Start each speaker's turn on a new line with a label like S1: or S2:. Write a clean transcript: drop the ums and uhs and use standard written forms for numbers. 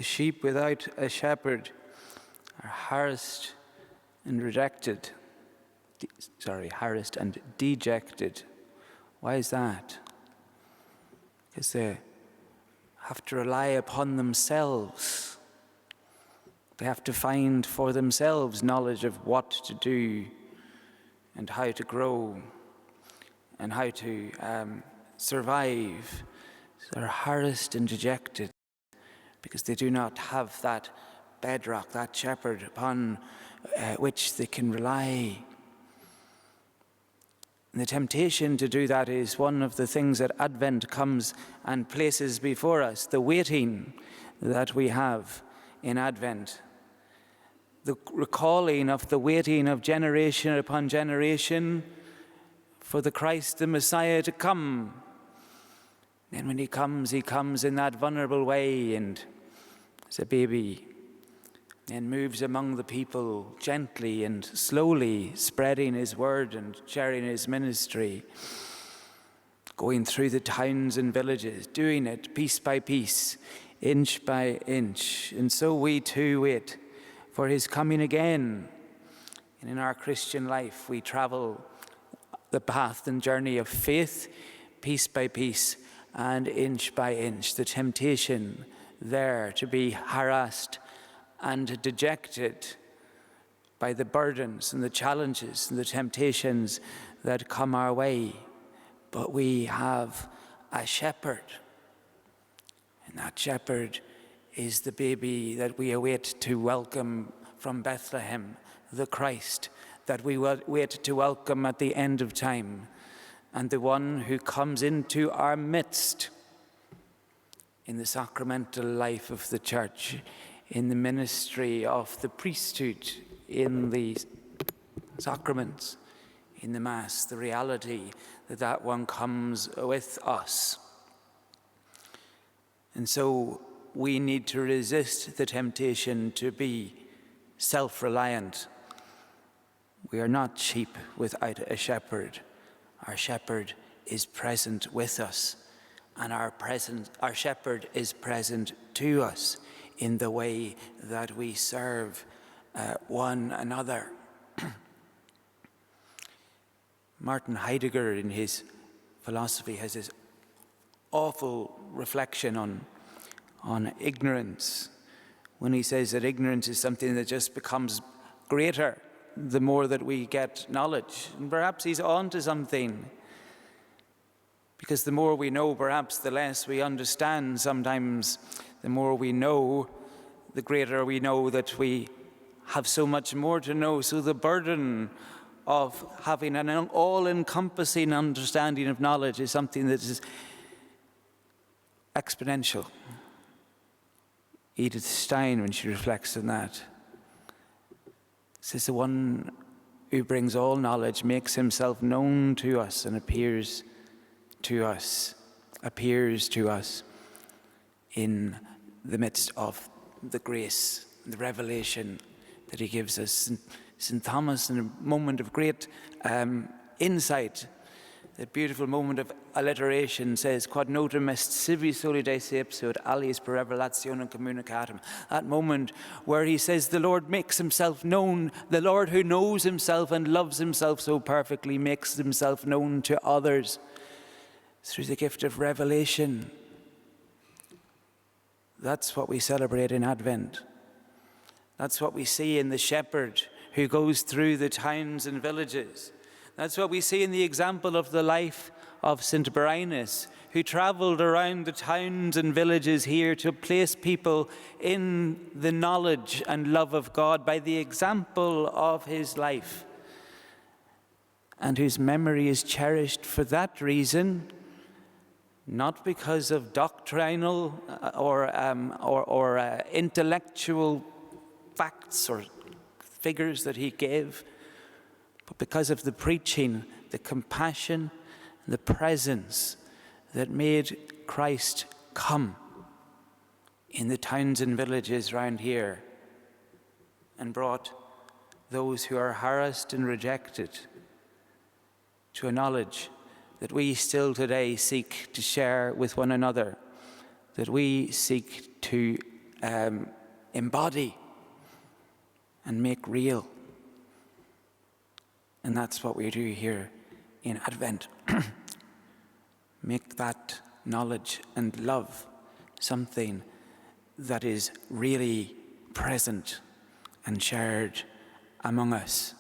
S1: The sheep without a shepherd are harassed and rejected. Harassed and dejected. Why is that? Because they have to rely upon themselves. They have to find for themselves knowledge of what to do and how to grow and how to survive. So they're harassed and dejected because they do not have that bedrock, that shepherd upon which they can rely. And the temptation to do that is one of the things that Advent comes and places before us, the waiting that we have in Advent. The recalling of the waiting of generation upon generation for the Christ, the Messiah, to come. Then when he comes in that vulnerable way and as a baby, and moves among the people gently and slowly, spreading his word and sharing his ministry, going through the towns and villages, doing it piece by piece, inch by inch. And so we too wait for his coming again. And in our Christian life, we travel the path and journey of faith, piece by piece and inch by inch. The temptation there to be harassed and dejected by the burdens and the challenges and the temptations that come our way. But we have a shepherd, and that shepherd is the baby that we await to welcome from Bethlehem, the Christ that we wait to welcome at the end of time, and the one who comes into our midst in the sacramental life of the Church, in the ministry of the priesthood, in the sacraments, in the Mass, the reality that that one comes with us. And so we need to resist the temptation to be self-reliant. We are not sheep without a shepherd. Our shepherd is present with us, and our shepherd is present to us in the way that we serve one another. Martin Heidegger, in his philosophy, has this awful reflection on ignorance, when he says that ignorance is something that just becomes greater the more that we get knowledge. And perhaps he's on to something, because the more we know, perhaps the less we understand. Sometimes the more we know, the greater we know that we have so much more to know. So the burden of having an all-encompassing understanding of knowledge is something that is exponential. Edith Stein, when she reflects on that, says the one who brings all knowledge makes himself known to us and appears to us in the midst of the grace, the revelation that he gives us. St. Thomas, in a moment of great insight, the beautiful moment of alliteration, says, quod notum est sibi solidae ipsud aliis per revelationem communicatum. That moment where he says the Lord makes himself known, the Lord who knows himself and loves himself so perfectly makes himself known to others through the gift of revelation. That's what we celebrate in Advent. That's what we see in the shepherd who goes through the towns and villages. That's what we see in the example of the life of St. Birinus, who traveled around the towns and villages here to place people in the knowledge and love of God by the example of his life, and whose memory is cherished for that reason, not because of doctrinal or intellectual facts or figures that he gave, but because of the preaching, the compassion, and the presence that made Christ come in the towns and villages around here and brought those who are harassed and rejected to a knowledge that we still today seek to share with one another, that we seek to embody and make real. And that's what we do here in Advent. Make that knowledge and love something that is really present and shared among us.